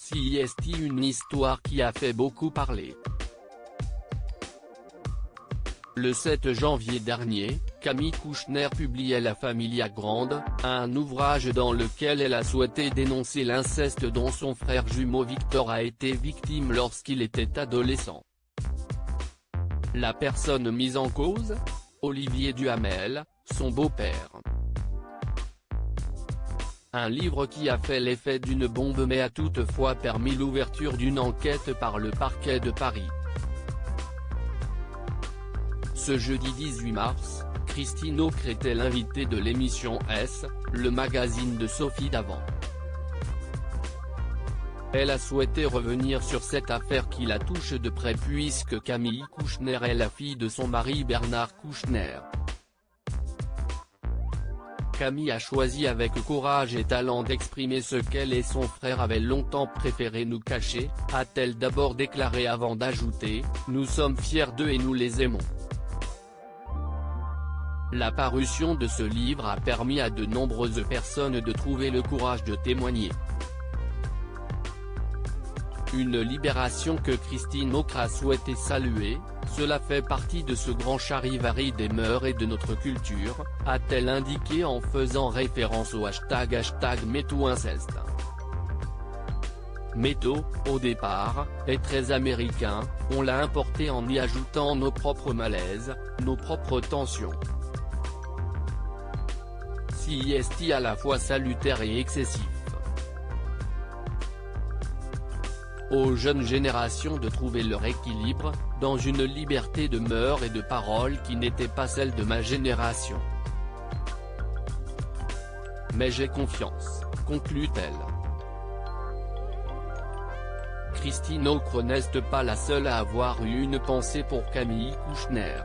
CIST, une histoire qui a fait beaucoup parler. Le 7 janvier dernier, Camille Kouchner publiait La Familia Grande, un ouvrage dans lequel elle a souhaité dénoncer l'inceste dont son frère jumeau Victor a été victime lorsqu'il était adolescent. La personne mise en cause ? Olivier Duhamel, son beau-père. Un livre qui a fait l'effet d'une bombe mais a toutefois permis l'ouverture d'une enquête par le parquet de Paris. Ce jeudi 18 mars, Christine Ocre était l'invitée de l'émission S, le magazine de Sophie Davant. Elle a souhaité revenir sur cette affaire qui la touche de près puisque Camille Kouchner est la fille de son mari Bernard Kouchner. Camille a choisi avec courage et talent d'exprimer ce qu'elle et son frère avaient longtemps préféré nous cacher, a-t-elle d'abord déclaré avant d'ajouter « Nous sommes fiers d'eux et nous les aimons ». La parution de ce livre a permis à de nombreuses personnes de trouver le courage de témoigner. Une libération que Christine Ocre a souhaité saluer, cela fait partie de ce grand charivari des mœurs et de notre culture, a-t-elle indiqué en faisant référence au hashtag #MeTooInceste. MeToo, au départ, est très américain, on l'a importé en y ajoutant nos propres malaises, nos propres tensions. CIST à la fois salutaire et excessif. Aux jeunes générations de trouver leur équilibre, dans une liberté de mœurs et de parole qui n'était pas celle de ma génération. Mais j'ai confiance, conclut-elle. Christine Ocre n'est pas la seule à avoir eu une pensée pour Camille Kouchner.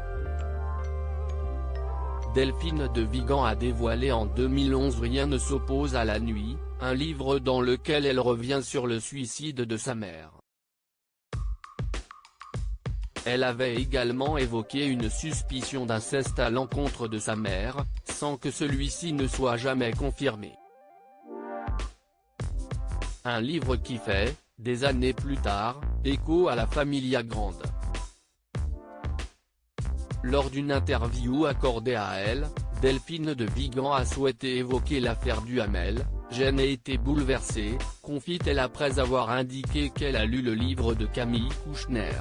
Delphine de Vigan a dévoilé en 2011 Rien ne s'oppose à la nuit, un livre dans lequel elle revient sur le suicide de sa mère. Elle avait également évoqué une suspicion d'inceste à l'encontre de sa mère, sans que celui-ci ne soit jamais confirmé. Un livre qui fait, des années plus tard, écho à La Familia Grande. Lors d'une interview accordée à elle, Delphine de Vigan a souhaité évoquer l'affaire Duhamel. « J'ai été bouleversée », confie-t-elle après avoir indiqué qu'elle a lu le livre de Camille Kouchner.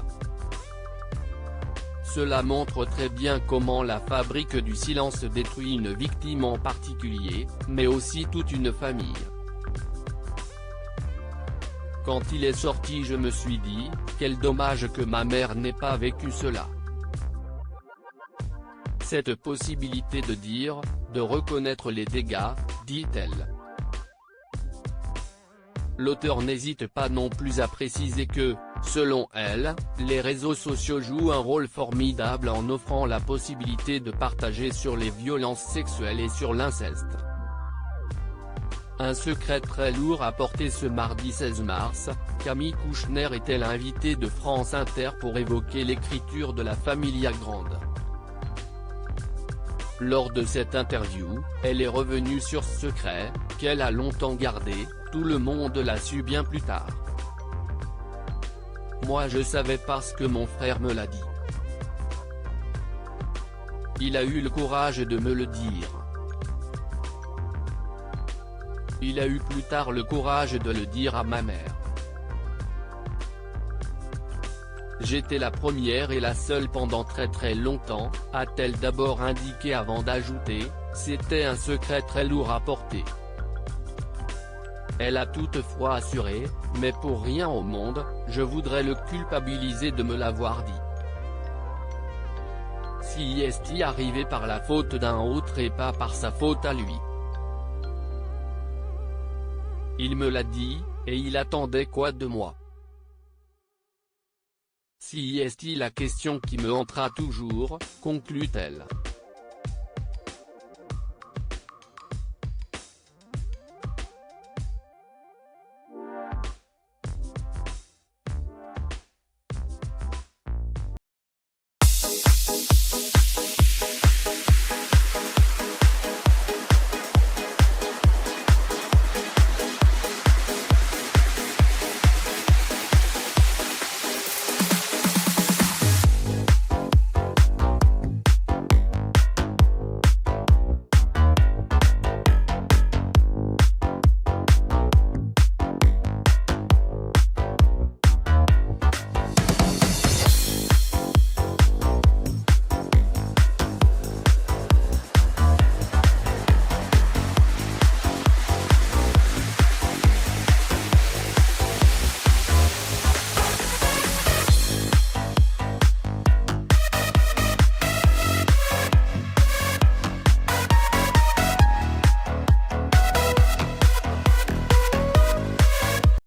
Cela montre très bien comment la fabrique du silence détruit une victime en particulier, mais aussi toute une famille. Quand il est sorti je me suis dit, quel dommage que ma mère n'ait pas vécu cela. Cette possibilité de dire, de reconnaître les dégâts, dit-elle. L'auteur n'hésite pas non plus à préciser que, selon elle, les réseaux sociaux jouent un rôle formidable en offrant la possibilité de partager sur les violences sexuelles et sur l'inceste. Un secret très lourd à porter ce mardi 16 mars, Camille Kouchner était l'invitée de France Inter pour évoquer l'écriture de La Familia Grande. Lors de cette interview, elle est revenue sur ce secret, qu'elle a longtemps gardé, tout le monde l'a su bien plus tard. Moi je savais parce que mon frère me l'a dit. Il a eu le courage de me le dire. Il a eu plus tard le courage de le dire à ma mère. J'étais la première et la seule pendant très longtemps, a-t-elle d'abord indiqué avant d'ajouter, c'était un secret très lourd à porter. Elle a toutefois assuré, mais pour rien au monde, je voudrais le culpabiliser de me l'avoir dit. CIST arrivé par la faute d'un autre et pas par sa faute à lui. Il me l'a dit, et il attendait quoi de moi? CIST la question qui me hantera toujours, conclut-elle.